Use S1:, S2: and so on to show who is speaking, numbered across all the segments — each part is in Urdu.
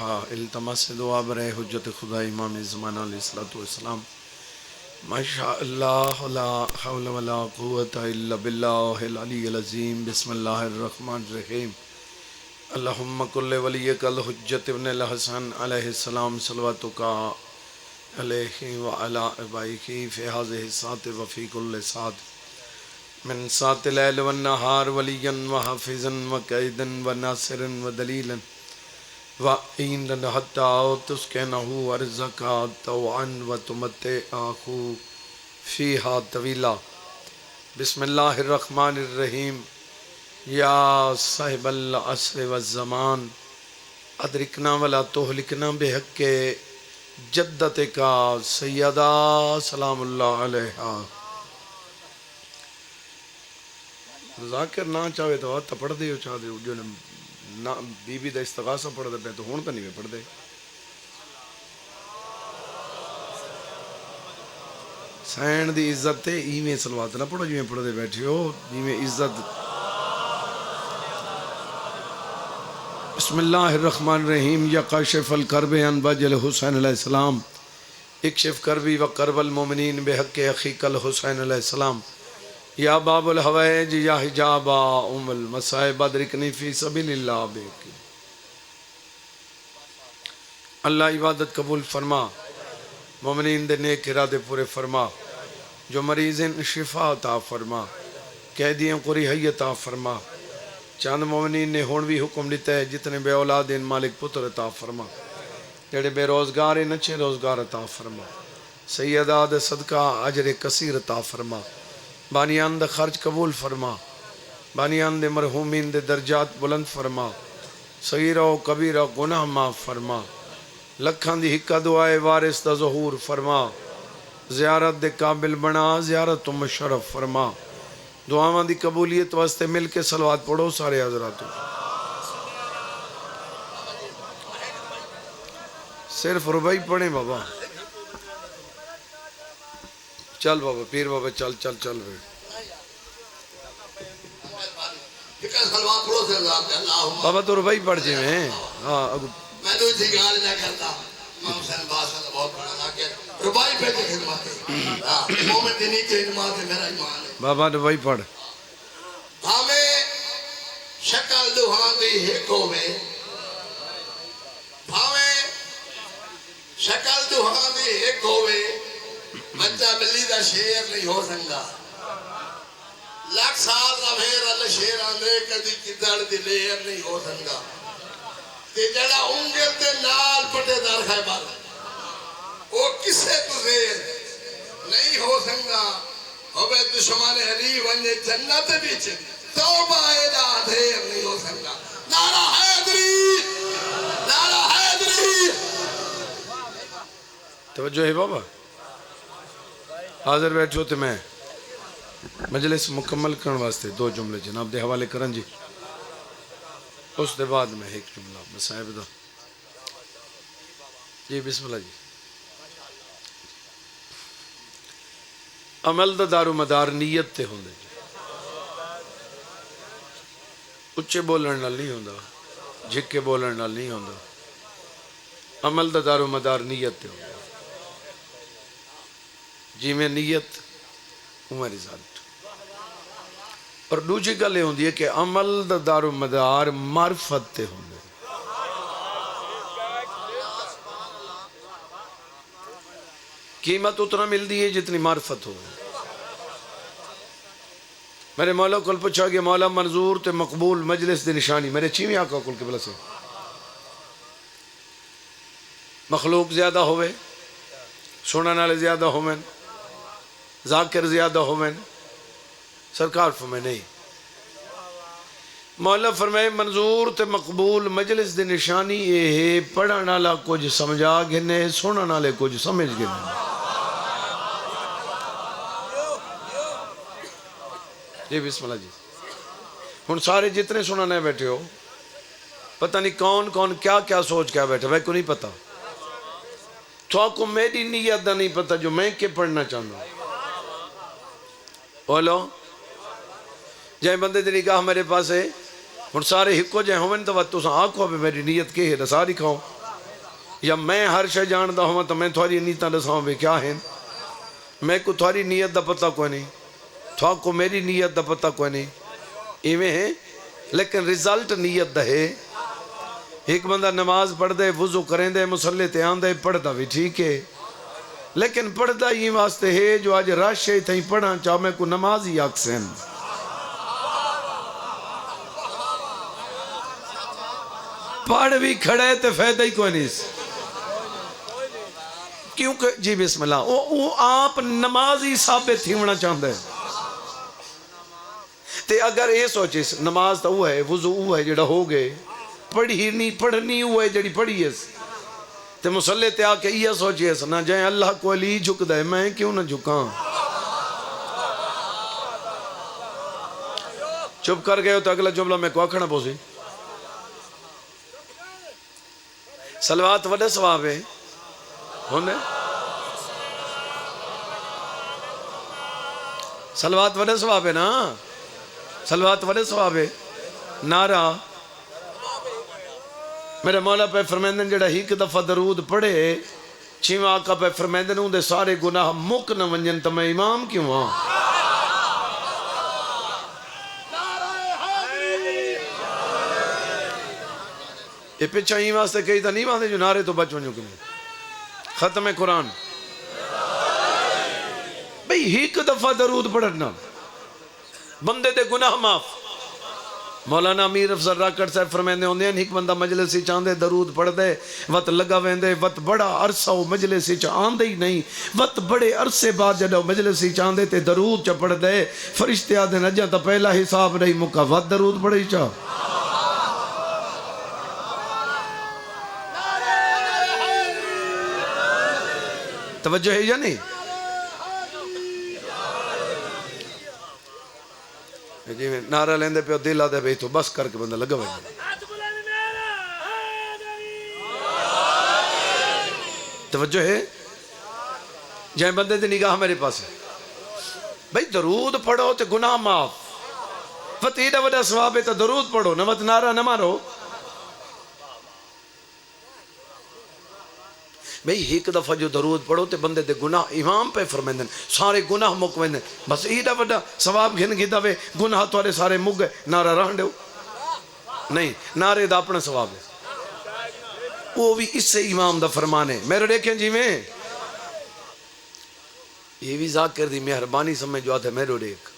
S1: فاتحہ التماس دعا برائے حجت خدا امام زمانہ علیہ السلام ماشاء اللہ لا حول ولا قوت الا باللہ العلی العظیم بسم اللہ الرحمن الرحیم اللہم کل ولیک الحجت ابن الحسن علیہ السلام صلواتک علیہ وعلا ابائیہ فی ہذہ الساعۃ وفی کل ساعۃ من ساعۃ اللیل والنہار ولیا وحافظا وقائدا وناصرا ودلیلا وعینا حتی تسکنہ ارضکا طوعا وتمتعہ فیہا طویلا بسم اللہ الرحمن الرحیم یا صاحب العصر والزمان ادرکنا ولا تہلکنا بحق جدتک سیدہ سلام اللہ علیہا ذاکر نہ چاہے تو آتا پڑھ دے چاہ دے جو بی بی دا استغاثہ پڑھ دے پہ تو ہون تا نہیں میں پڑھ دے سین دی عزت تے ایویں سلوات نہ پڑھو جو میں پڑھ دے بیٹھے ہو ایویں عزت بسم اللہ الرحمن الرحیم یا کاشف الکرب عن وجہ حسین علیہ السلام اکشف کربی و کرب المومنین بحق اخیک الحسین علیہ السلام یا باب الحوائج یا حجاب ام المصائب ادرکنی فی سبیل اللہ بیکی اللہ عبادت قبول فرما مومنین دے نیک ارادے پورے فرما جو مریضین شفا عطا فرما قیدیوں کو رہائی عطا فرما چاند مومنین نے ہونوی حکم لیتا ہے جتنے بے اولاد ان مالک پتر عطا فرما جڑے بے روزگار ان اچھے روزگار عطا فرما سیدہ دے صدقہ اجر کثیر عطا فرما بانیان دے خرچ قبول فرما بانیان دے مرحومین دے درجات بلند فرما صغیرہ و کبیرہ گناہ معاف فرما لکھان دی حکہ دعائے وارث دا ظہور فرما زیارت دے قابل بنا زیارت و مشرف فرما دعاواں دی قبولیت واسطے مل کے صلوات پڑھو سارے حضراتوں صرف ربائی پڑھیں بابا چل بابا پیر بابا چل چل چل رہے بابا تو ربائی پڑھ جائے ہیں
S2: میں تو اسی گال نہ کرتا امام حسین بادشاہ بہت بڑا نہ کہ ربائی پہ تو خدمت ہے مومن دی نیچے خدمت ہے میرا ایمان ہے
S1: بابا ربائی پڑھ
S2: ہمیں شکل دوہاں دی ایک ہوئے ہمیں شکل دوہاں دی ایک ہوئے بچہ بلی دا شیر نہیں ہو سنگا لاکھ سال دا بھیر اللہ شیر آندے کدی کدھڑ دی لیر نہیں ہو سنگا تے جڑا انگل تے نال پٹے دار خیبال وہ کسے تو زیر نہیں ہو سنگا ہوئے دشمان علی ونجے جنت بیچے توبہ ایدہ دھیر نہیں ہو سنگا نعرہ حیدری نعرہ حیدری
S1: توجہ ہے بابا حاضر بیٹھو تے میں مجلس مکمل کرن واسطے دو جملے جناب دے حوالے کرن جی اس دے بعد میں ایک جملہ مسائب دا جی بسم اللہ جی عمل دا دارو مدار نیت تے ہوندے جی اچھے بولن نال نہیں ہوندا جھکے بولن نال نہیں ہوندا عمل دا دارو مدار نیت تے ہوندا جی میں نیت ہوں رزلٹ اور دوسری گل یہ ہوندی ہے کہ عمل دا دار و مدار معرفت تے ہوندے قیمت اتنا مل دی ہے جتنی معرفت ہو میرے مولا کل پوچھا کہ مولا منظور تے مقبول مجلس دی نشانی میرے چیویں آقا کل قبلہ سے مخلوق زیادہ ہوئے سنن والے زیادہ ہوئے ذاکر زیادہ ہوئے سرکار فرمائے نہیں مولا فرمائے منظور تے مقبول مجلس دی نشانی یہ ہے پڑھن والا کچھ سمجھا گنے سنن والے کچھ سمجھ گنے جی بسم اللہ جی ہن سارے جتنے سننے بیٹھے ہو پتہ نہیں کون کون کیا کیا سوچ کیا بیٹھے بھائی کو نہیں پتا تو آپ کو میری نیت دا نہیں پتا جو میں کے پڑھنا چاہتا ہوں بولو جائیں بندے دی نگاہ میرے پاس ہے ہن سارے ہکو جائیں ہوئن تو وقت تو آنکھوں پہ میری نیت کے ہے ساری کھاؤ یا میں ہر شے جاندا ہوں تو میں تھوڑی نیتاں دساں بھی کیا ہیں میں کو تھوڑی نیت دا پتہ کوئی نہیں تھوا کو میری نیت دا پتہ کوئی نہیں ایویں ہے لیکن رزلٹ نیت دا ہے ایک بندہ نماز پڑھ دے وضو کریں دے مسلح تے آن دے پڑھ دا بھی ٹھیک ہے لیکن پڑھ دا یہ واسطے ہے جو آج راشے تھیں پڑھا چاہ میں کو نماز ہی آکسیں پڑھ بھی کھڑے تے فیدہ ہی کوئی نہیں کیونکہ جی بسم اللہ وہ آپ نمازی ثابت تھی ہونا چاہتا ہے تے اگر یہ سوچیس نماز تو وہ ہے وضو وہ ہے جڑا ہو گئے پڑھنی وہ ہے جڑی پڑھی ہے تے مسلح تے آکے یہ سوچیس نہ جائیں اللہ کو علی جھک دے میں کیوں نہ جھکاں چپ کر گئے ہو تو اگلا جملہ میں کو آکھنا پوسی صلوات وڈے ثواب ہے ہونے صلوات وڈے ثواب ہے نا صلوات وڈے ثواب ہے نعرہ میرے مولا پہ فرمیندن جڑا ایک دفعہ درود پڑھے چھیواں آقا پہ فرمیندن ہوں دے سارے گناہ مک نہ ونجن تو میں امام کیوں ہاں یہ پچھا ہی واسطے کہی تھا نہیں باندھے جو نعرے تو بچ ونجو کنی ختم قرآن بھئی ایک دفعہ درود پڑھنا بندے دے گناہ معاف مولانا امیر افضل راکڑ صاحب فرمیندے ہوندے ہیں ایک بندہ مجلسی چاندے درود پڑھ دے وقت لگا ویندے وقت بڑا عرصہ ہو مجلسی چاندے ہی نہیں وقت بڑے عرصے بعد جڑا مجلسی چاندے تے درود چا پڑھ دے فرشتے آدھے نجا تا پہلا حساب نہیں مکا وقت درود پڑھ ہی چاہ توجہ ہے یا نہیں جی میں نعرہ لیندے پہ دل آدھے بھئی تو بس کر کے بندہ لگا ہوئے توجہ ہے جائیں بندے دی نگاہ میرے پاس ہے بھئی درود پڑھو تے گناہ معاف فتیدہ وڈا ثواب ہے تو درود پڑھو نمت نعرہ نہ مارو بھئی ایک دفعہ جو درود پڑھو تے بندے دے گناہ امام پہ فرمیندن سارے گناہ مکویندن بس ایڈا وڈا ثواب گھن گی دوے گناہ توارے سارے مک گئے نعرہ رہن دے نہیں نعرے دا اپنا ثواب ہے وہ بھی اس سے امام دا فرمانے میرے دیکھیں جی میں یہ بھی ذاکر دی مہربانی سمجھ جو آتا ہے میرے دیکھ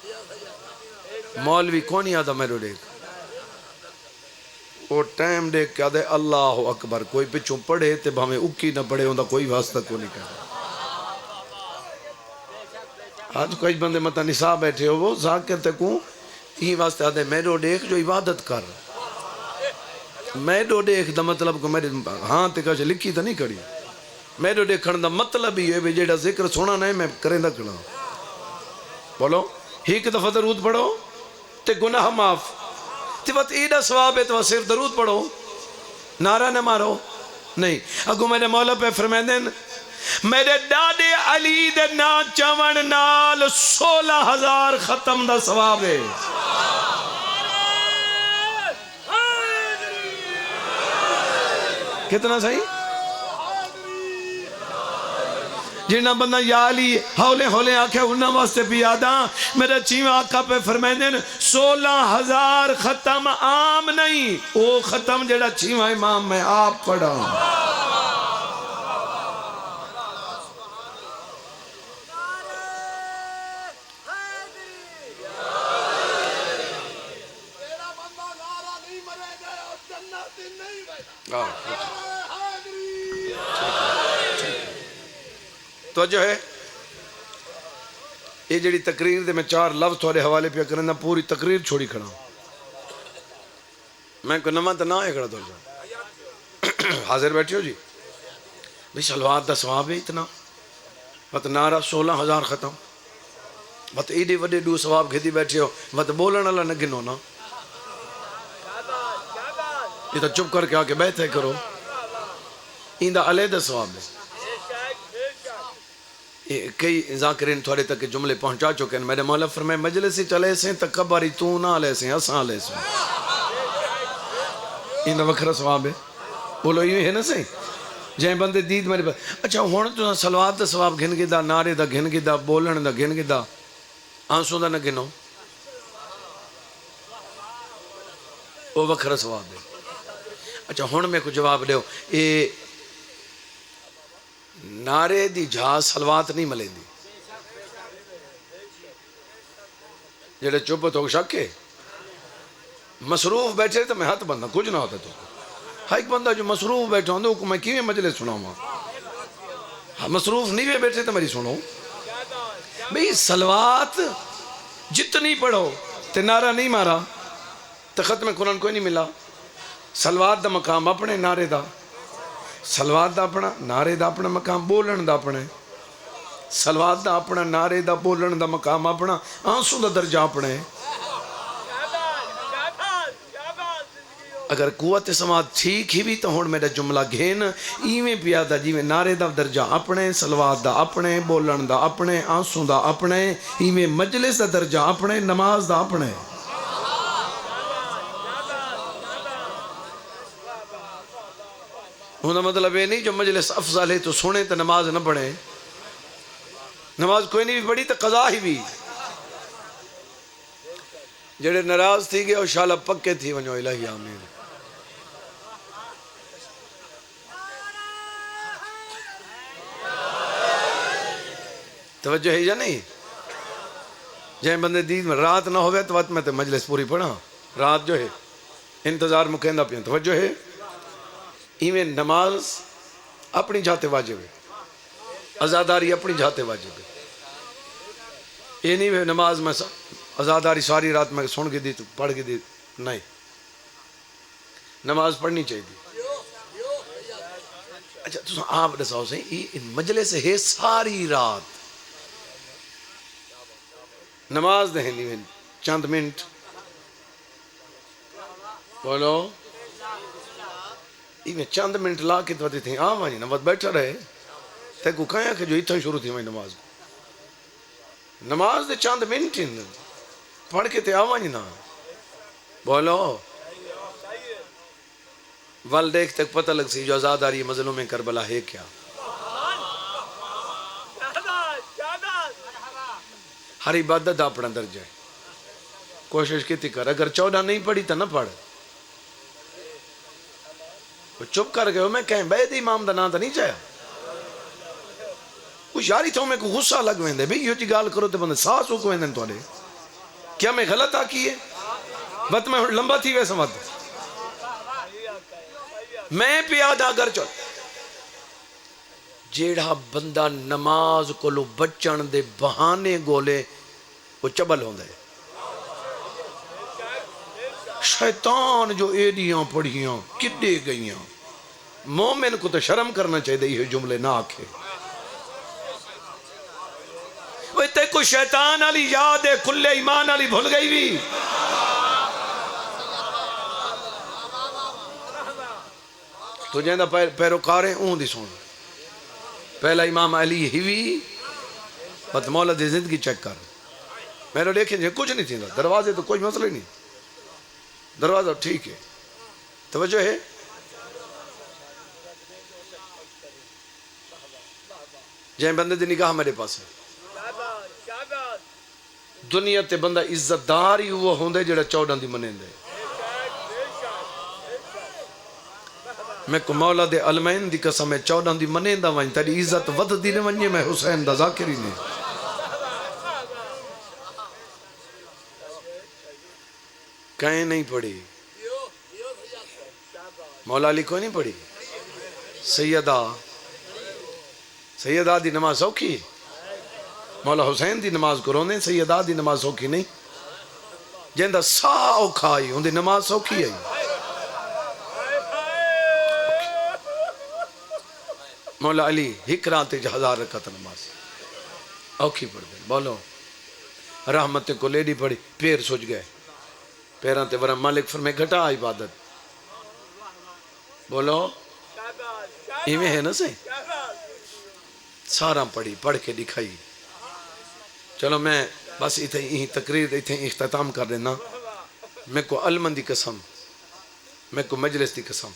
S1: مولوی کونی آتا میرے دیکھ وہ ٹائم دیکھ کے آدھے اللہ اکبر کوئی پچھوں پڑھے تے ہمیں اکی نہ پڑھے ہوندہ کوئی واسطہ کو نہیں کہا آج کوئی بندے مطا نساء بیٹھے ہو وہ ذاکر تے کوں یہ واسطہ آدھے میرو دیکھ جو عبادت کر میرو دیکھ دا مطلب کو میرے ہاں تے کہا لکھی تا نہیں کری میرو دیکھن دا مطلب ہی ہے جیڑا ذکر سونا نہیں میں کریں دا کھڑا بولو ایک دفعہ درود پڑھو تے گناہ معاف تے وقت ایڈا ثواب ہے تو صرف درود پڑھو نعرہ نہ مارو نہیں اگو میرے مولا پہ فرمیندن میرے ڈاڈے علی دے نا چون نال 16,000 ختم دا ثواب ہے کتنا صحیح جنہ بندہ یا علی ہولے ہولے آنکھیں انہا واسطے بھی آدھاں میرا چیوہ آقا پہ فرمیندن 16,000 ختم عام نہیں وہ ختم جڑا چیوہ امام میں آپ پڑھا تو جو ہے یہ جڑی تقریر دے میں 4 لفظ تھوڑے حوالے پہ کرنا پوری تقریر چھوڑی کھڑا میں کو نمہ تا نہ ہے کھڑا تو جا حاضر بیٹھے ہو جی بھئی صلوات دا ثواب ہے اتنا وقت نعرہ 16,000 ختم وقت ایڈے وڈے دو ثواب گھدی بیٹھے ہو وقت بولن اللہ نہ گنو نا یہ تو چپ کر کے آکے بیٹھے کرو ایندہ علیدہ ثواب ہے کئی ذاکرین تھوڑے تک جملے پہنچا چکے ہیں میرے مولا فرمائے مجلسی چلے سے تکباری تو نہ لے سے اساں لے سے ایندہ وکھرا ثواب ہے بولو یہ ہے نا صحیح جائیں بندے دید میرے پاس اچھا ہون تو سلوات دا ثواب گھن گدا نعرے دا گھن گدا بولن دا گھن گدا آنسوں دا نہ گنو وہ وکھرا ثواب ہے اچھا ہون میں کو جواب دیو اے نعرے دی جھا سلوات نہیں ملیں دی جڑے چپ تو شک ہے مصروف بیٹھے تو میں ہاتھ بندہ کچھ نہ ہوتا تو ہر ایک بندہ جو مصروف بیٹھا ہوں تو میں کیویں مجلس سناؤں ہاں مصروف نہیں ہوئے بیٹھے تو میری سنو بھئی سلوات جتنی پڑھو تے نعرہ نہیں مارا تو ختم قرآن کوئی نہیں ملا سلوات دا مقام اپنے نعرے دا سلوات دا اپنا نعرے دا اپنا مقام بولن دا اپنے سلوات دا اپنا نعرے دا بولن دا مقام اپنا آنسوں دا درجہ اپنے اگر قوت سماعت ٹھیک ہی بھی تو ہون میرا جملہ گھین ایویں پیادا جیویں نعرے دا درجہ اپنے سلوات دا اپنے بولن دا اپنے آنسوں دا اپنے ایویں مجلس دا درجہ اپنے نماز دا اپنے ہونا مطلب یہ نہیں جو مجلس افضل ہے تو سنے تو نماز نہ پڑھے نماز کوئی نہیں بھی پڑھی تو قضا ہی بھی جڑے ناراض تھی گئے اور شالہ پکے تھی ونجو الہی آمین توجہ ہے یا نہیں جائیں بندے دید میں رات نہ ہوئے تو وقت میں تو مجلس پوری پڑھا رات جو ہے انتظار مکہندہ پیاں توجہ ہے ایویں نماز اپنی جاتے واجب ہے ازاداری اپنی جاتے واجب ہے یہ نہیں ہے نماز میں ازاداری ساری رات میں سن کے دی تو پڑھ کے دی نہیں نماز پڑھنی چاہیے اچھا تو آپ دساؤ سے مجلس ہے ساری رات نماز دہنی میں چند منٹ بولو میں چند منٹ لا کے تو تھے وہی نماز بیٹھا رہے تے کو کہاں کہ جو اتنا شروع تھی میں نماز دے چند منٹ پڑھ کے تے وہی نا بولو ول دیکھ تک پتہ لگ سی جو آزاداری مظلوم کربلا ہے کیا ہر عبادت اپنا درجہ ہے کوشش کی کر اگر 14 نہیں پڑھی تو نہ پڑھ چپ کر گئے میں کہیں بیدی امام دا نام تو نہیں چاہیا کچھ یاری تھا میں کو غصہ لگ ویندے بھی یہ چی گال کرو تے بندے ساس ہو کو ویندن تو کیا میں غلط آکی ہے بات میں لمبا تھی ویسا مت میں پیادا گر چل جیڑا بندہ نماز کو لو بچن دے بہانے گولے وہ چبل ہوں دے شیطان جو ایڈیاں پڑھیاں کڈے گئیاں مومن کو تو شرم کرنا چاہیے یہ جملے نہ آکھے وہ تے کو شیطان علی یاد ہے کھلے ایمان علی بھول گئی بھی تو جیندہ پیروکاریں اون دی سن پہلا امام علی ہی بھی بات مولا دی زندگی چیک کر میرے دیکھیں جی کچھ نہیں تھی دروازے تو کوئی مسئلہ نہیں دروازہ ٹھیک ہے توجہ ہے جائیں بندے دی نگاہ میرے پاس ہے دنیا تے بندہ عزت دار ہی وہ ہوندے جڑا 14 دی منیں دے میں کو مولا دے علمین دی قسم ہے 14 دی منیں دا ونج تیری عزت ود دی نے ونجے میں حسین دا ذاکری نے کہیں نہیں پڑھی مولا علی کوئی نہیں پڑھی سیدہ دی نماز سوکھی مولا حسین دی نماز کروندے سیدہ دی نماز سوکھی نہیں جیندہ سا اوکھا آئی ہوں دی نماز سوکھی آئی مولا علی ہکراتے 1000 رکعت نماز اوکھی پڑھ دے بولو رحمت کو لیڈی پڑھی پیر سوچ گئے پیران تے ورہ مالک فرمے گھٹا عبادت بولو ایمیں ہے نا صحیح سارا پڑھی پڑھ کے دکھائی چلو میں بس اتنی تقریر اتنی اختتام کر دینا میں کو علمن دی قسم میں کو مجلس دی قسم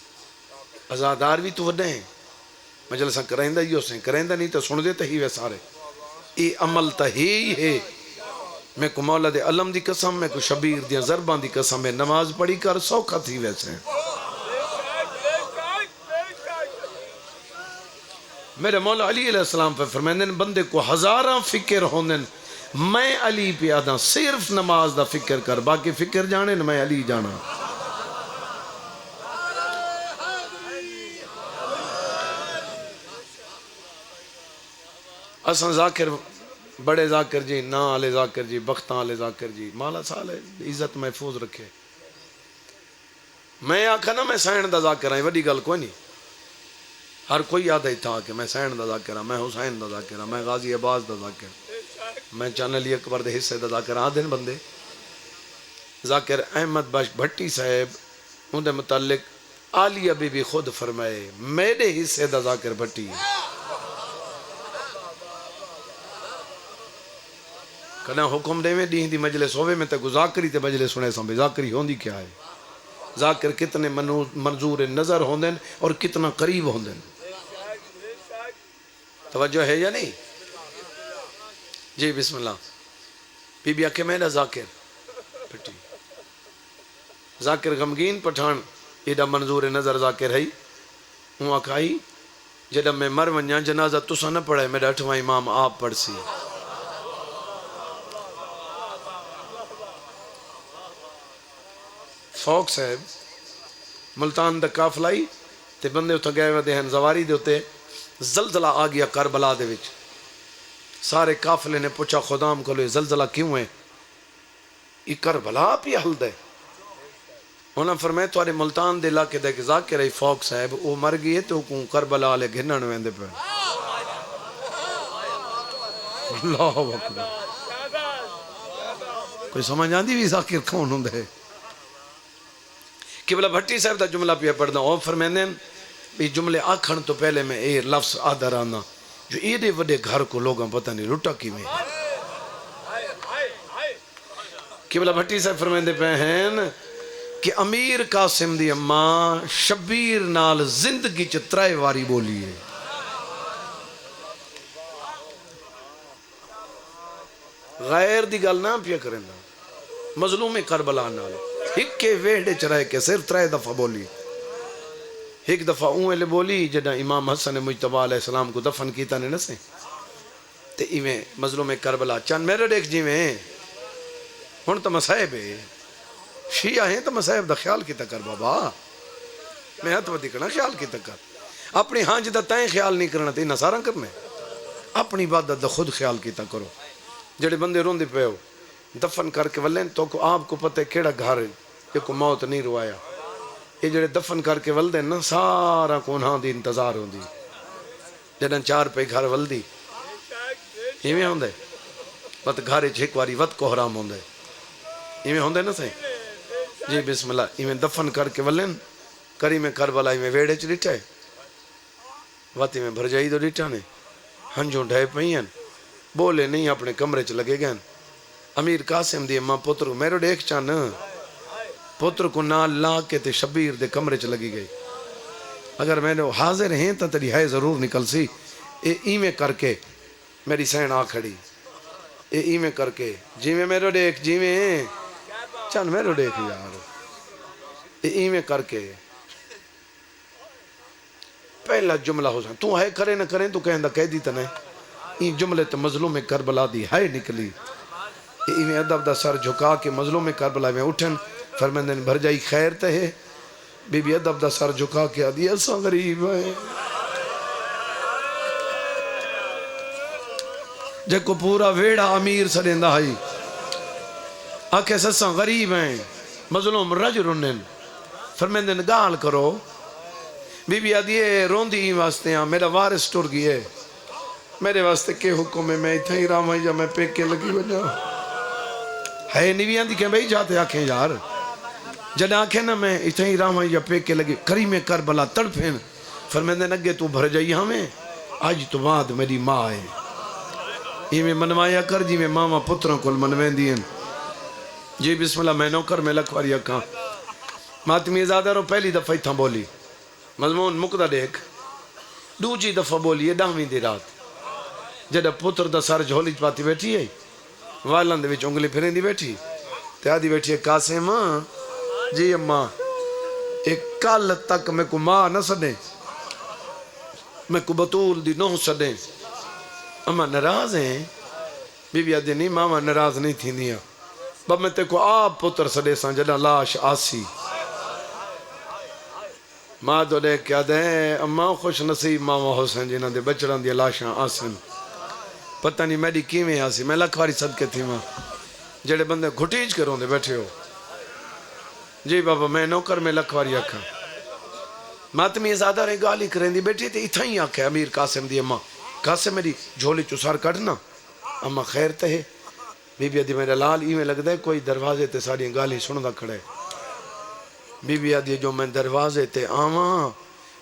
S1: ازادار بھی تو وڈے ہیں مجلساں کرائندہ ہی اسے کرائندہ نہیں تو سن دیتے ہی وے سارے ای عمل تا ہی ہے میں کو مولا دے علم دی قسم میں کو شبیر دیا ضربان دی قسم میں نماز پڑھی کر سوکھا تھی ویسے میرے مولا علی علیہ السلام پہ فرمائندن بندے کو ہزاراں فکر ہوندن میں علی پہ آدھا صرف نماز دا فکر کر باقی فکر جانے نہ میں علی جانا اساں ذاکر بڑے ذاکر جی نا آلے ذاکر جی بختاں آلے ذاکر جی مالا سال ہے عزت محفوظ رکھے میں آکھا نا میں سین دا ذاکر آئیں وڈی گل کوئی نہیں ہر کوئی آدھا ہی تھا کہ میں سین دا ذاکر میں حسین دا ذاکر میں غازی عباس دا ذاکر میں چینل علی اکبر دے حصے دا ذاکر آدھن بندے ذاکر احمد بخش بھٹی صاحب ان دے متعلق عالیہ بی بی خود فرمائے میرے حصے دا ذاکر بھٹی کنا حکم دے میں دین دی مجلس ہوئے میں تے ذاکری تے مجلس سنے سامبے ذاکری ہوندی کیا ہے ذاکر کتنے منظور نظر ہوندن اور کتنا قریب ہوندن توجہ ہے یا نہیں جی بسم اللہ بی بی آکے میرا ذاکر پھٹی ذاکر غمگین پٹھان ایڈا منظور نظر ذاکر ہے ہوں آکھائی جڑا میں مر ونجا جنازہ تسا نہ پڑھے میرا 8واں امام آپ پڑھ سی فوق صاحب ملتان دا کافلائی تے بندے اتھا گئے ودے ہیں زواری دے ہوتے زلزلہ آ گیا کربلا دے وچ سارے کافلے نے پوچھا خدام کو لے زلزلہ کیوں ہے یہ کربلا پی حل دے انہاں فرمائے توارے ملتان دے علاقے دے کہ ذاکر ہے فوق صاحب وہ مر گئی ہے تو کون کربلا لے گھنن ویندے پہ اللہ اکبر کوئی سمجھ آندی بھی ذاکر کون ہوں دے قبلہ بھٹی صاحب دا جملہ پہ پڑھنا اور فرمیندے بھی جملے آکھن تو پہلے میں اے لفظ آدھر آنا جو ایڈے وڈے گھر کو لوگاں پتہ نہیں لٹا کی میں قبلہ بھٹی صاحب فرمیندے پہ ہیں کہ امیر قاسم دی اماں شبیر نال زندگی چترائے واری بولی ہے غیر دی گل نہ پیا کریں مظلوم کربلا نال ایک کے ویڑے چرائے کے صرف 3 دفعہ بولی ایک دفعہ اونوے لے بولی جدہ امام حسن مجتبہ علیہ السلام کو دفن کیتا نے نسے تے ایویں مظلوم کربلا چند میرے دیکھ جی میں ہن تو مسائب ہے شیعہ ہیں تو مسائب دا خیال کیتا کر بابا میں ہاتھ ودی کرنا خیال کیتا کر اپنی ہانج دا تائیں خیال نہیں کرنا تے نصارہ کرنے اپنی عبادت دا خود خیال کیتا کرو جڑے بندے روندے پہ ہو دفن کر کے ولین تو کو آپ کو پتہ ہے کیڑا گھر ہے یہ کو موت نہیں روایا یہ جڑے دفن کر کے ول دیں نا سارا کونہاں دی انتظار ہوں دی جڑا 4 پہ گھر ول دی یہ میں ہوں دے بات گھارے چھک واری وط کو حرام ہوں دے یہ میں ہوں دے نا صحیح جی بسم اللہ یہ میں دفن کر کے ولین کری میں کربلا میں ویڑے چ ڈٹھا ہے واتی میں بھر جائی تو ڈٹھا نے ہنجوں ڈھے پہین بولے نہیں اپنے کمرے چ لگے گئے امیر قاسم دی اماں پتر میرے دیکھ چان پتر کو نال لا کے تے شبیر دے کمرے چ لگی گئی اگر میں نے حاضر ہیں تو تیری ہے ضرور نکل سی اے ایمیں کر کے میری سین آ کھڑی اے ایمیں کر کے جی میں میرے دیکھ جی میں چان میرے دیکھ یار اے ایمیں کر کے پہلا جملہ ہو سکتا تو ہے کرے نہ کریں تو کہیں دا کہہ دی تنے این جملے تے مظلوم کربلا دی ہے نکلی ایویں ادب دا سر جھکا کے مظلوم کربلا میں اٹھن فرمیندن بھر جائی خیر تے ہے بی بی ادب دا سر جھکا کے ادھی ایسا غریب ہے جے کو پورا ویڑا امیر سڑیندہ ہے آکھے سساں غریب ہیں مظلوم رج رنن فرمیندن گال کرو بی بی ادھی روندی ہی واسطے ہیں میرا وارث ٹر گئے میرے واسطے کے حکم ہے میں اتھا ہی رام ہے یا میں پیک کے لگی بجا ہے نیوی آندھی کہ بھئی جاتے آنکھیں یار جد آنکھیں نا میں اتھا ہی رام ہے یا پیک کے لگی کریم کربلا تڑپیں فرمیندن اگے تو بھر جائی ہمیں آج تو بعد میری ماں ہے یہ میں منوایا کر جی میں ماما پتروں کو منوین دین جی بسم اللہ میں نوکر میں لکھواری اکھاں ماتمی ازادہ رو پہلی دفعہ تھا بولی مضمون مقدہ دیکھ دوجی دفعہ بولیے 10ویں دی رات جڑا پتر دا سر جھولی چ پاتی بیٹھی ہے والن دے وچ انگلی پھریندی بیٹھی تے آدھی بیٹھی ہے قاسم جی اماں ایک کل تک میں کو ماں نہ سدیں میں کو بطول دی نو سدیں اماں ناراض ہیں بی بی آدھی نہیں ماما ناراض نہیں تھی دیا بب میں تے کو آپ پتر سدے سان جڑا لاش آسی ماں تو لے کے آدھے اماں خوش نصیب ماما حسین جنہاں دے بچڑان دی لاشاں آسن پتہ نہیں میڈی کیویں آسی میں لکھواری صدقے تھی ماں جڑے بندے گھٹیج کے روندے بیٹھے ہو جی بابا میں نوکر میں لکھواری آکھا ماتمی زیادہ رہے گالی کریں دی بیٹھی تھی اتھا ہی آکھے امیر قاسم دی اماں قاسم میری جھولی چسار کٹنا اماں خیر تے ہے بی بی آدھی میرا لال میں لگ دے کوئی دروازے تے ساری گالی سندا کھڑے بی بی آدھی جو میں دروازے تے آواں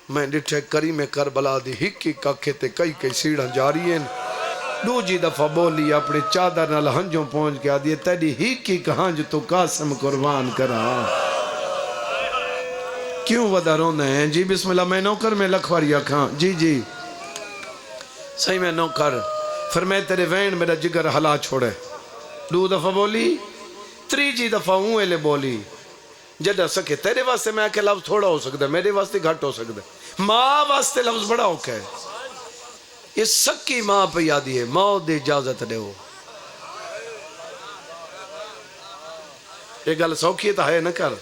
S1: میں ڈٹھے کری میں کربلا دی ہکی ککھے تے کئی سیڑھا جاری ہیں دوجی دفعہ بولی اپنے چادر نال ہنجوں پہنچ کے آدھی تیری ہکی کہاں جو تو قاسم قربان کرا کیوں ودا روندے ہیں جی بسم اللہ میں نوکر میں لکھواری آکھاں جی جی صحیح میں نوکر فرمائے تیرے وین میرا جگر ہلا چھوڑے 2 دفعہ بولی 3 دفعہ لے بولی جدہ سکے تیرے واسطے میں آکے لفظ تھوڑا ہو سکتا ہے میرے واسطے گھٹ ہو سکتا ہے ماں واسطے لفظ بڑا ہو ہے یہ سکی ماں پہ یادی ہے موت دے اجازت دے ہو یہ گل سوکھی تا ہے نہ کر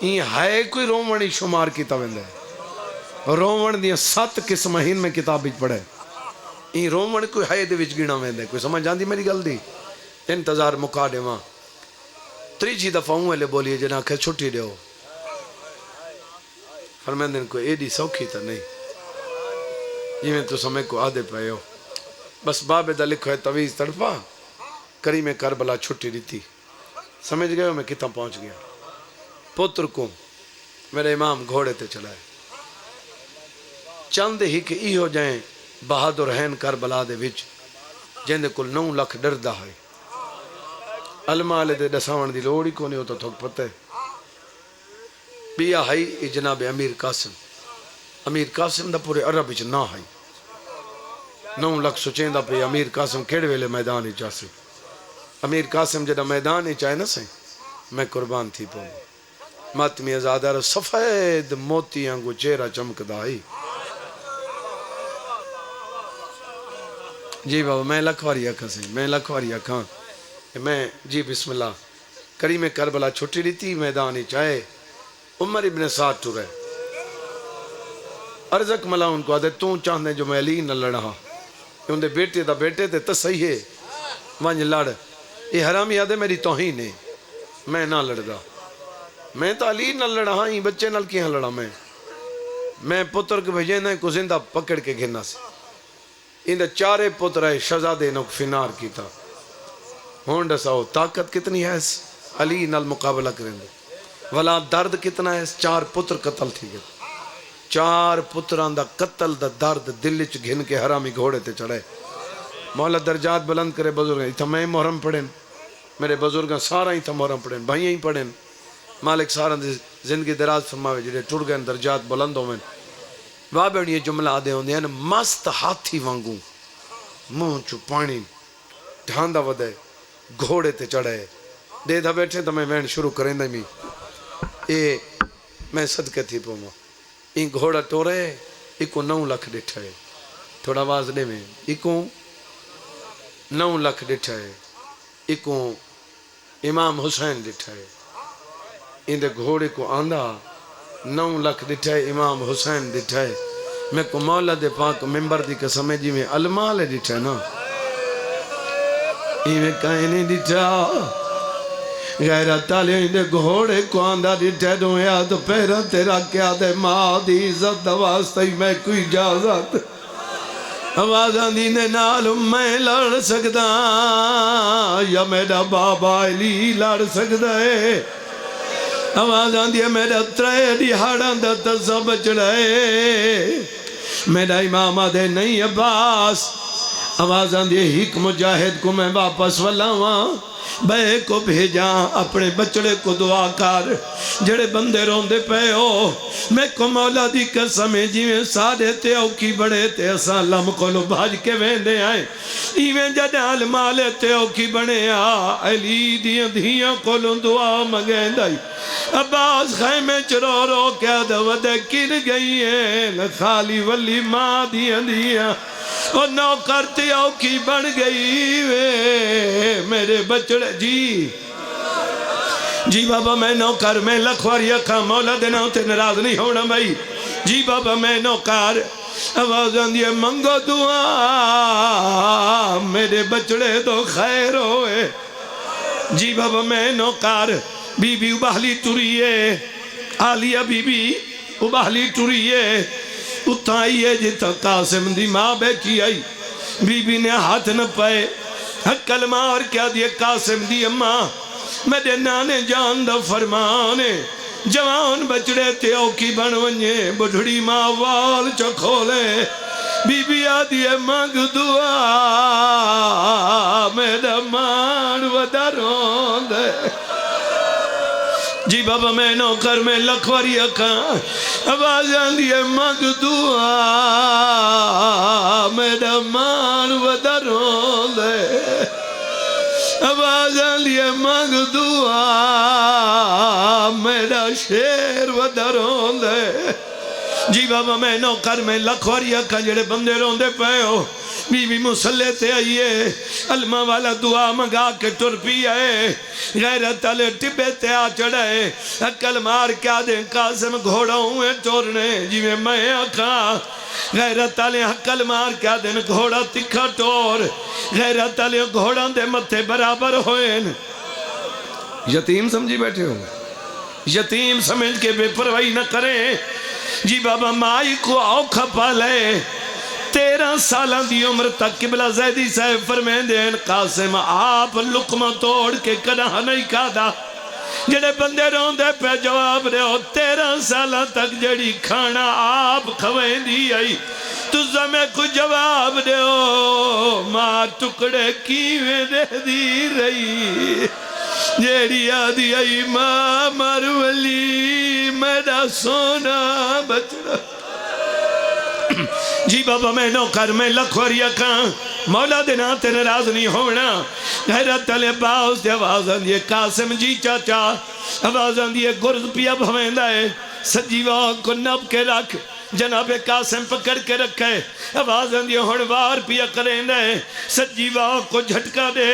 S1: یہ ہے کوئی رومنی شمار کی تاوند ہے رومن دیا 7 قسم ہین میں کتاب بچ پڑھے یہ رومن کوئی ہے دے وچ گینا ویندے کوئی سمجھ جاندی میری گل دی انتظار مکا دے ماں 3 دفعہ لے بولیے جنا کہ چھٹی دے ہو فرمیندن کوئی ایڈی سوکھی تا نہیں یہ میں تو سمے کو آدھے پہ ہو بس بابے دا لکھو ہے تویز تڑپا کریم کربلا چھٹی دیتی سمجھ گئے ہو میں کتنا پہنچ گیا پتر کو میرے امام گھوڑے تے چلائے چند ہی کہ ای ہو جائیں بہادر ہین کربلا دے وچ جن دے کل 9 لکھ ڈردہ ہے علمالے دے دساون دی لوڑی کو نہیں ہوتا تھوک پتہ ہے بیا ہے جناب امیر قاسم دا پورے عرب وچ نہ ہے 9 لکھ سچیں دا پہ امیر قاسم کھڑ ویلے میدان ہی چاہے امیر قاسم جدہ میدان ہی چاہے نہ سے میں قربان تھی پہوں ماتمی ازادار سفید موتیاں کو چہرہ چمکدا ہی جی بابا میں لکھواری آکھا سے میں لکھواری آکھا میں جی بسم اللہ کریم کربلا چھٹی لیتی میدان ہی چاہے عمر ابن سعد ٹورے ارزق ملا ان کو آدھے تو چاہنے جو میں علی نہ لڑا ان دے بیٹے دا بیٹے تے تو صحیح ہے وانج لڑ یہ حرامی آدھے میری توہین ہے میں نہ لڑ گا میں تو علی نہ لڑا ہاں یہ بچے نال کیاں لڑا میں پتر کے بھیجے نہ کو زندہ پکڑ کے گھرنا سے ان دے 4 پتر ہے شہزادے نو فنار کی تھا ہون ڈساؤ طاقت کتنی ہے اس علی نال مقابلہ کریں دے ولا درد کتنا ہے اس 4 پتر قتل تھی گئے 4 پتران دا قتل دا درد دل چ گھن کے حرامی گھوڑے تے چڑھے مولا درجات بلند کرے بزرگ ہیں میں محرم پڑھیں میرے بزرگاں سارا ہی تھا محرم پڑھیں بھائیاں ہی پڑھیں مالک سارا زندگی دراز فرماوے جڑے ٹر گئے درجات بلند ہوئے بابے یہ جملہ آدھے ہوندے ہیں مست ہاتھی وانگوں منہ چو پانی ڈھاندا ودے گھوڑے تے چڑھے دے دا بیٹھے تو میں وین شروع کریں دے میں صدقے تھی پوں این گھوڑا ٹورے ایکو 9 لکھ ڈٹھا ہے تھوڑا آواز دے میں ایکو 9 لکھ ڈٹھا ہے ایکو امام حسین ڈٹھا ہے ان دے گھوڑے کو آندھا 9 لکھ ڈٹھا ہے امام حسین ڈٹھا ہے میں کو مولا دے پاک ممبر دی قسم ہے جی میں علمال ڈٹھا ہے نا میں کہیں نہیں ڈٹھا غیرت والے دے گھوڑے کو آندھا ڈٹھا دو یاد پیرا تیرا کیا دے ماں دی عزت واسطے میں کوئی اجازت آوازاں دی دے نال میں لڑ سکدا یا میرا بابا علی لڑ سکدا ہے آوازاں دی میرا 3 دہاڑاں دا تسب چڑھے میرا امام دے نہیں عباس آواز آندی ہے ایک مجاہد کو میں واپس ولاواں بے کو بھیجا اپنے بچڑے کو دعا کر جڑے بندے روندے پے ہو میں کو مولا دی قسم جی میں سارے تے اوکی بڑے تے اساں لم کولو بھاج کے ویندے آئے ایویں جدال مالے تے اوکی بنے علی دیاں دھیاں کولو دعا مگیں دائی عباس خیمے چرو رو کیا دودے کر گئی ہیں خالی ولی ماں دیاں دھیاں اور نوکر تے اوکی بن گئی وے میرے بچڑے جی بابا میں نوکر میں لکھواری اکھا مولا دینا تے ناراض نہیں ہونا بھائی جی بابا میں نوکر آواز آندی ہے منگو دعا میرے بچڑے تو خیر ہوئے جی بابا میں نوکر بی بی اباہلی ٹریے آلیہ بی بی اباہلی ٹریے اتائیے جتا قاسم دی ماں بیٹھی آئی بی بی نے ہاتھ نہ پائے کلمہ اور کیا دیے قاسم دی اماں میرے نانے جان دا فرمانے جوان بچڑے تے اوکی بن ونجے بڑھڑی ماں وال چکھولے بی بی آدھی مانگ دعا میرا مان ودرون دے جی بابا میں نوکر میں لکھواری اکھاں آواز آندی ہے مانگ دعا میرا مان ودرون دے آواز آندی ہے مانگ دعا میرا شیر ودرون دے جی بابا میں نوکر میں لکھواری اکھاں جڑے بندے روندے پے ہو بی بی مسلح تے آئیے علمہ والا دعا منگا کے ٹر پی آئے غیرت علی ٹبے تے آ چڑھائے عقل مار کیا دیں قاسم گھوڑا ہوئے ٹورنے جی میں آکھاں غیرت علی عقل مار کیا دیں گھوڑا تکھا ٹور غیرت علی گھوڑا دے متھے برابر ہوئے یتیم سمجھی بیٹھے ہوں یتیم سمجھ کے بے پرواہی نہ کریں جی بابا مائی کو آوکھا پالے 13 سالہ دی عمر تک قبلہ زیدی صاحب فرمین دین قاسم آپ لقمہ توڑ کے کڑاہ نہیں کھادا جڑے بندے روندے پہ جواب رہے ہو 13 سالہ تک جڑی کھانا آپ کھویں دی آئی تو زمیں کو جواب دے ہو ماں ٹکڑے کیویں دے دی رہی جیڑی آدھی آئی ماں مرولی میرا سونا بچڑا جی بابا میں نوکر میں لکھوری اکھاں مولا دینا تے ناراض نہیں ہونا غیرت علی باؤس دے آواز آندی ہے قاسم جی چاچا آواز آندی ہے گرز پیا بھویندہ ہے سجیوہ کو نب کے رکھ جناب قاسم پکڑ کے رکھے آواز آندی ہے ہنوار پیا کریں دے سجیوہ کو جھٹکا دے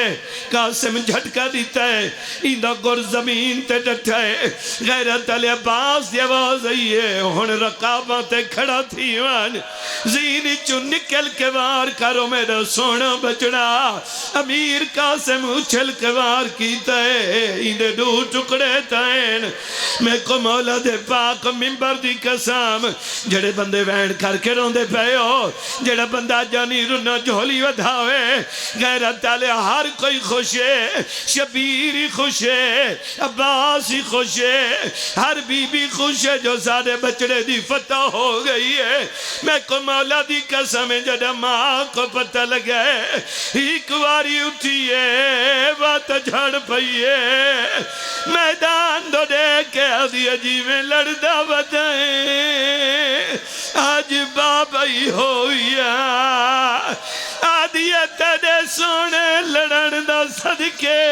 S1: قاسم جھٹکا دیتا ہے ایندہ گر زمین تے ڈٹھا ہے غیرت علی عباس دی آواز آئیے ہن رقابہ تے کھڑا تھی وان زینی چون نکل کے وار کرو میرا سونا بچڑا امیر قاسم اچھل کے وار کیتا ہے ایندے دو ٹکڑے تائن میں کو مولا دے پاک ممبر دی قسم جڑے بندے وین کر کے روندے پے ہو جڑا بندہ جانی رنا جھولی ودھاوے غیرت علی ہر کوئی خوش ہے شبیری خوش ہے عباسی خوش ہے ہر بی بی خوش ہے جو سارے بچڑے دی فتح ہو گئی ہے میں کو مولا دی قسم جڑا ماں کو پتہ لگے ایک واری اٹھئے بات جھڑ پئیے میدان دو دے کے آدھی جیویں لڑدہ بدائیں آج بابائی ہویا آدھی تیرے سونے لڑن دا صدقے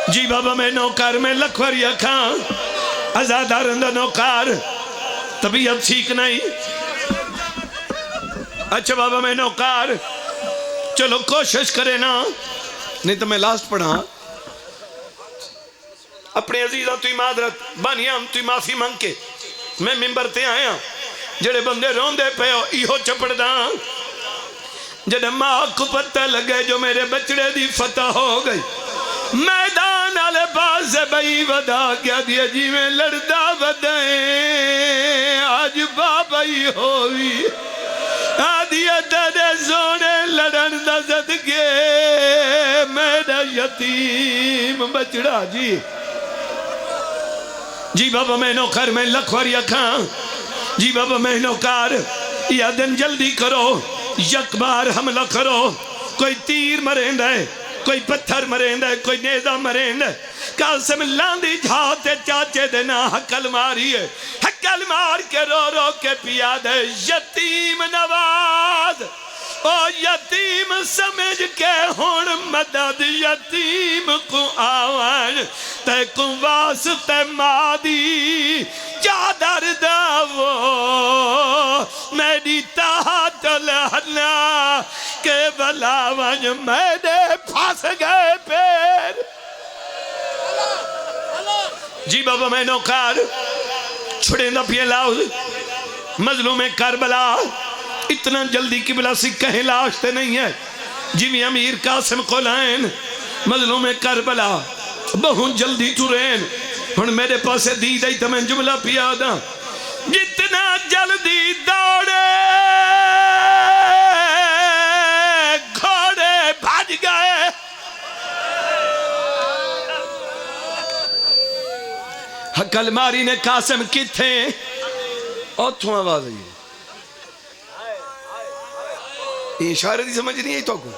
S1: جی بابا میں نوکر میں لکھوری اکھاں ازادارندہ نوکر طبیعت ٹھیک نہیں اچھا بابا میں نوکر چلو کوشش کرے نا نہیں تو میں لاسٹ پڑھا اپنے عزیزہ توی معذرت بانیام توی معافی مانگ کے میں ممبر تے آیا جڑے بندے روندے پہ ہو ایہو چپڑ داں جڑے ماں کو پتہ لگے جو میرے بچڑے دی فتح ہو گئی میدان آلے باز سے بھئی ودا کیا دیا جی میں لڑدہ ودائیں آج بابائی ہوئی آدھیا تیرے زونے لڑن دا صدقے میرا یتیم بچڑا جی بابا میں نوکر میں لکھوری اکھاں جی بابا میں نوکر یا دن جلدی کرو یک بار حملہ کرو کوئی تیر مرین ہے کوئی پتھر مرین ہے کوئی نیزہ مرین ہے قاسم لاندی جھاتے چاچے دینا حکل ماری ہے حکل مار کے رو رو کے پیا دے یتیم نواز او یتیم سمجھ کے ہون مدد یتیم کو آوان تے کو واسطے مادی چادر داو میری تاہت لہنا کہ بلاوان میرے پھاس گئے پیر جی بابا میں نوکار چھڑے نہ پیے لاؤ مظلوم کربلا اتنا جلدی قبلہ سے کہیں لاشتے نہیں ہے جی امیر قاسم قلائن مظلوم کربلا بہت جلدی ٹورین ہن میرے پاس دی دائی تو میں جملہ پیا دا جتنا جلدی دوڑے گھوڑے بھاج گئے حکل ماری نے قاسم کی تھے اتھوں آواز آئی یہ اشارہ دی سمجھ نہیں ہے تو کو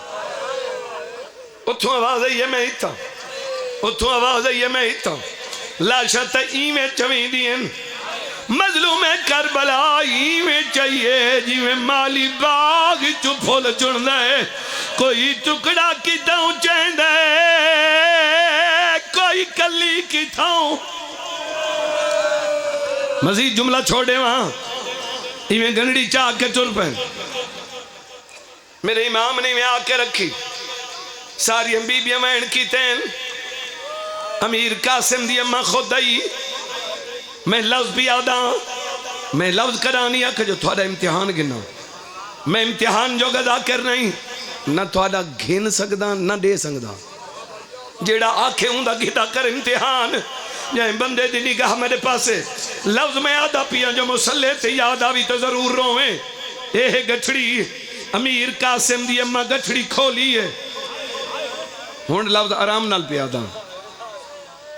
S1: اتھوں آواز آئی ہے میں ہی تھا اتھوں آواز آئی ہے میں ہی تھا لاشا تا ایمیں چویں دین مظلوم کربلا ایمیں چاہیے جی میں مالی باغ چو پھول چڑھ دے کوئی ٹکڑا کی تاؤں چین دے کوئی کلی کی تاؤں مزید جملہ چھوڑے وہاں ایمیں گنڈی چاہ کے چر پہ میرے امام نے میں آ کے رکھی ساری ہم بی بی امین کی تین امیر قاسم دی اماں خود دائی میں لفظ بھی آدھا میں لفظ کرانی ہے کہ جو تھوڑا امتحان گنا میں امتحان جو گزا کر نہیں نہ تھوڑا گھن سکدا نہ دے سکدا جیڑا آنکھیں ہوں دا گھدا کر امتحان جائیں بندے دی نگاہ میرے پاسے لفظ میں آدھا پیا جو مسلح سے یاد آوی تو ضرور روئیں اے گٹھڑی امیر قاسم دی اماں گٹھڑی کھولی ہے ہون لفظ آرام نال پیا دا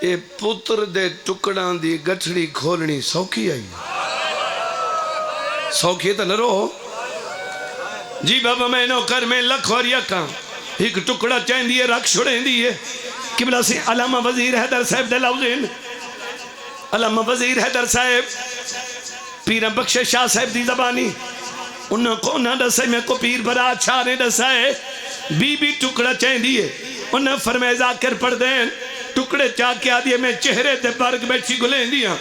S1: اے پتر دے ٹکڑان دی گٹھڑی کھولنی سوکھی آئی سوکھی تو نہ رو جی بابا میں نوکر میں لکھ اور یکاں ایک ٹکڑا چین دیئے رکھ چھڑیں دیئے قبلہ سے علامہ وزیر حیدر صاحب دے لفظین علامہ وزیر حیدر صاحب پیرہ بخش شاہ صاحب دی زبانی انہوں کو نہ دسے میں کو پیر برا چھانے دسائے بی بی ٹکڑا چین دیئے انہوں فرمائے ذاکر پڑھ دیں ٹکڑے چاہ کے آدھئے میں چہرے تے برگ بیٹھی گلیں دیا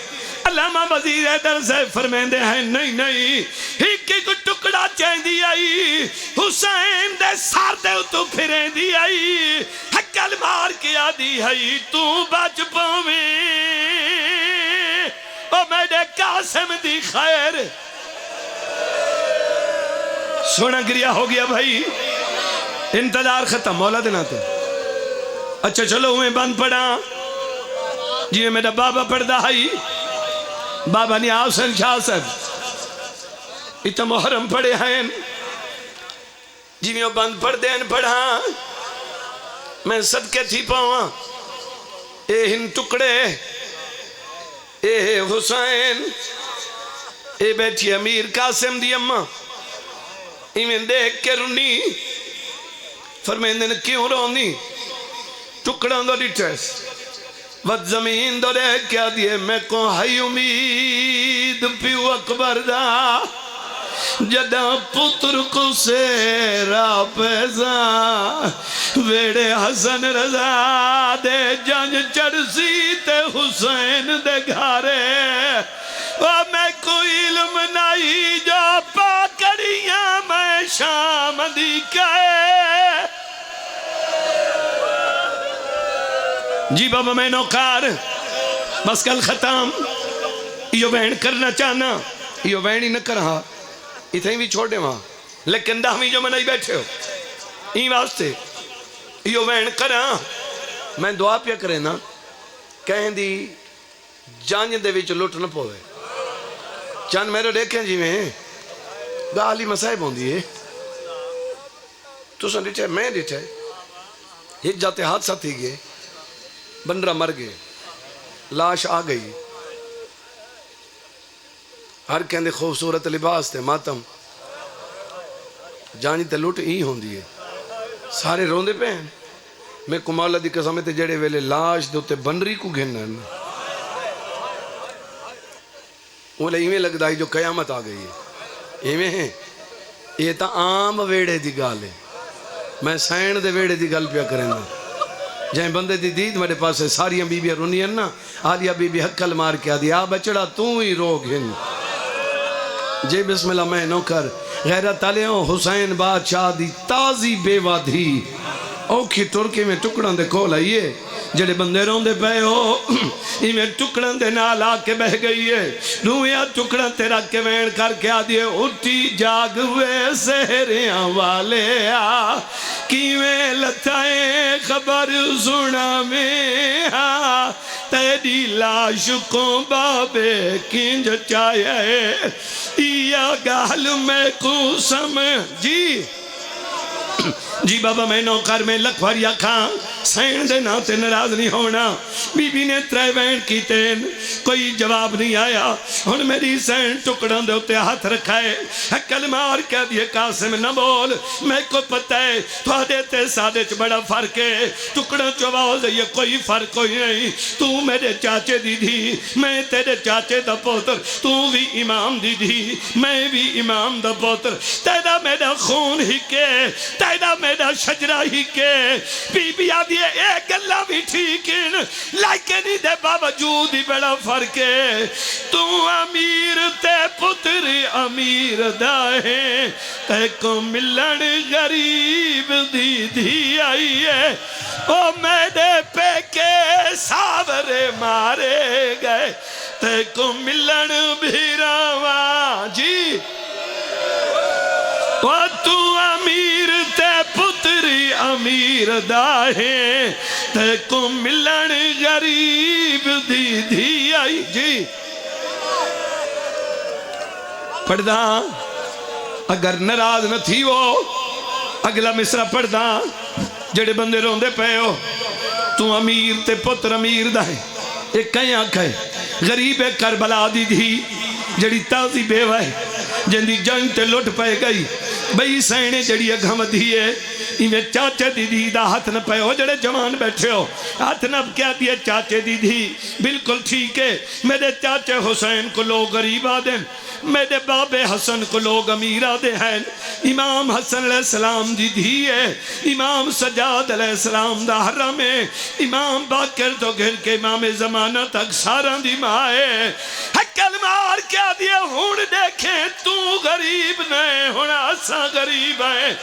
S1: علامہ وزیر حیدر صاحب فرمائیں دے ہیں نہیں ایک ایک ٹکڑا چین دی آئی حسین دے سار دے تو پھریں دی آئی حکل مار کے آدھی ہے تو بچ پاویں او میرے قاسم دی خیر سونا گریا ہو گیا بھائی انتظار ختم مولا دینا تھے اچھا چلو میں بند پڑا جی میرا بابا پڑھدا ہے بابا نے حسین شاہ صاحب اتنا محرم پڑھے ہیں جی میں بند پڑھ دین پڑھا میں صدقے تھی پاواں اے ہن ٹکڑے اے حسین اے بیٹھی امیر قاسم دی اماں ایمیں دیکھ کے رونی فرمائیں دن کیوں رونی ٹکڑاں دو ڈیٹیس ود زمین دو دیکھ کیا دیئے میں کو ہائی امید پیو اکبر دا جدہ پتر کو سیرا پیسا ویڑے حسن رضا دے جنج چڑسی تے حسین دے گھارے اور میں کوئی علم نہیں جو پاکڑیاں میں شام دی کہے جی بابا میں نوکار بس کل ختم یہ وین کرنا چاہنا یہ وین ہی نہ کرہا اتنے بھی چھوڑ دے وہاں لیکن دہویں جو میں نہیں بیٹھے ہو این واسطے یہ وین کرا میں دعا پیا کرے نا کہیں دی جانج دے وچ لٹ نہ پوے چند میرے دیکھیں جی میں گالی مسائب ہوں دیئے تو سن ڈیٹھے میں ڈیٹھے ایک جاتے حادثہ تھی گئے بندرہ مر گئے لاش آ گئی ہر کہندے خوبصورت لباس تھے ماتم جانی تے لٹ ہی ہوندی ہے سارے روندے پہ ہیں میں کمالہ دی قسم تے جڑے ویلے لاش دے تے بنری کو گھننا ہے وہ لے ایویں لگدا ہے جو قیامت آ گئی ہے ایویں ہیں یہ تا عام ویڑے دی گال ہے میں سائن دے ویڑے دی گل پیا کریں نا جائیں بندے دی دید میرے پاس ہے ساریاں بی بی رونی ہیں نا آلیہ بی بی حقل مار کے آدھی آ بچڑا تو ہی روگ ہن جے بسم اللہ میں نوکر غیرت علیہوں حسین بادشاہ دی تازی بیوہ دھی اوکھی ترکی میں ٹکڑاں دے کھول آئیے جڑے بندے رون دے پہ ہو ہی میں ٹکڑاں دے نال آ کے بہ گئی ہے نویا ٹکڑاں تیرا کے وین کر کے آ دیئے اٹھی جاگ وے سہریاں والے آ کیویں لتائیں خبر سنا میں آ تیری لاش کو بابے کنج چاہے یا گال میں کو سمجھی جی بابا میں نوکر میں لکھواریا کھاں سین دے ناتے نراز نہیں ہونا بی بی نے ترے وین کی تین کوئی جواب نہیں آیا ہن میری سین ٹکڑاں دے ہوتے ہاتھ رکھائے حکل مار کہہ دیے قاسم نہ بول میں کو پتہ ہے تو آدھے تے سادے چ بڑا فرق ہے ٹکڑاں چواز یہ کوئی فرق کوئی نہیں تو میرے چاچے دی دی میں تیرے چاچے دا پوتر تو بھی امام دی دی میں بھی امام دا پوتر تیرا میرا خون ہی کے تیرا میرا شجرہ ہی کے بی بی آدھی ایک اللہ بھی ٹھیک ہے لیکن دے باوجود ہی بڑا فرق ہے تو امیر تے پتر امیر دائیں تے کو ملن غریب دی دی آئی ہے او میرے پہ کے ساورے مارے گئے تے کو ملن بھیراواں جی وہ تو امیر تے پتری امیر داہیں تے کو ملن غریب دی دی آئی جی پڑھدا اگر ناراض نہ تھی وہ اگلا مصرع پڑھدا جڑے بندے روندے پے ہو تو امیر تے پتر امیر داہیں ایک کہیں آنکھیں غریب کربلا دی دی جڑی تازی بیوہ ہے جن دی جنگ تے لٹ پہ گئی بھئی سینے جڑی اگھم دیئے میں چاچے دی دی دا ہاتھ نہ پہ ہو جڑے جوان بیٹھے ہو ہاتھ نہ کیا دیئے چاچے دی دی بالکل ٹھیک ہے میرے چاچے حسین کو لوگ غریب آدیں میرے باب حسن کو لوگ امیر آدھے ہیں امام حسن علیہ السلام دی دی ہے امام سجاد علیہ السلام دا حرم ہے امام باکر تو گھر کے امام زمانہ تک سارا دی ماں ہے حکل مار کیا دیئے ہون دیکھیں تو غریب نہیں ہونا اسا غریب ہے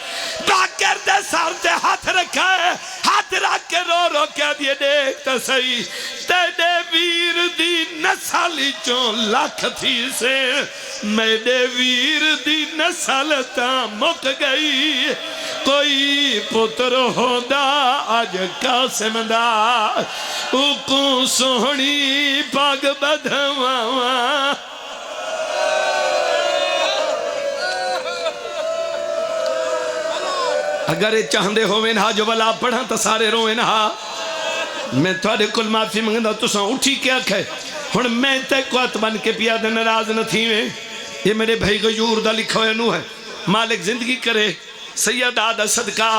S1: باکر دے سار تے ہاتھ رکھا ہے ہاتھ رکھ کے رو رو کیا دیئے دیکھتا صحیح تیرے ویر دی نسالی چون لاکھ تھی سے میرے ویر دی نسل تا مک گئی کوئی پتر ہوندا آج قاسم دا اوکوں سوہنی پاگ بدھواں اگر چاہندے ہوئے نہا جو بلا پڑھا تا سارے روئے نہا میں تھوڑے کل معافی منگندہ تو ساں اٹھی کیا کھے ہن میں تے قوت بن کے پیادہ ناراض نہ تھی میں یہ میرے بھائی غیور دا لکھا ہوئے نو ہے مالک زندگی کرے سید آدھا صدقہ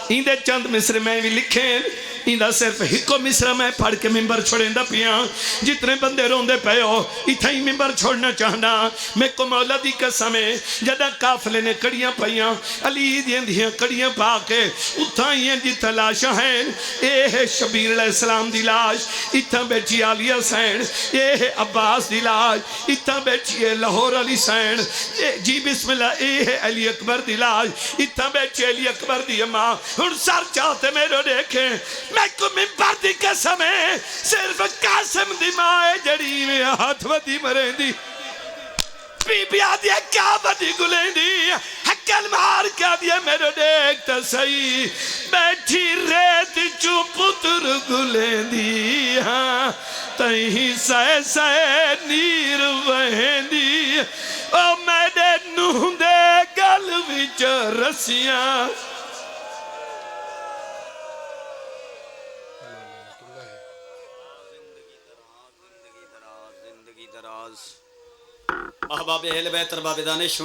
S1: ایندے چند مصر میں بھی لکھیں ایندہ صرف ہکو مصر میں پڑھ کے ممبر چھوڑیں دا پیاں جتنے بندے روندے پہ ہو اتھائی ممبر چھوڑنا چاہنا میں کو مولا دی قسمیں جدہ کافلے نے کڑیاں پہیاں علی دیاں دیاں کڑیاں پا کے اتھائیں جتھا لاشا ہیں اے ہے شبیر علیہ السلام دی لاش اتھا بیٹھی علی حسین اے ہے عباس دی لاش اتھا بیٹھی ہے لاہور علی حسین جی بسم اللہ اے ہے علی اکبر دی لاش اتھا بیٹھی علی اکبر دی ماں ہن سر چاہتے میرے دیکھیں میں کو ممبر دی قسم ہے صرف قاسم دی ماں جڑی میں ہاتھ ودی مریں دی بی بی آدھی ہے کیا بدی گلیں دی حکل مار کیا دیا میرے دیکھتا صحیح بیٹھی ریت چو پتر گلیں دی ہاں تہیں سائے سائے نیر وہیں دی او میرے نوہ دے گل وچ رسیاں
S3: احباب اہل بیت ارباب دانش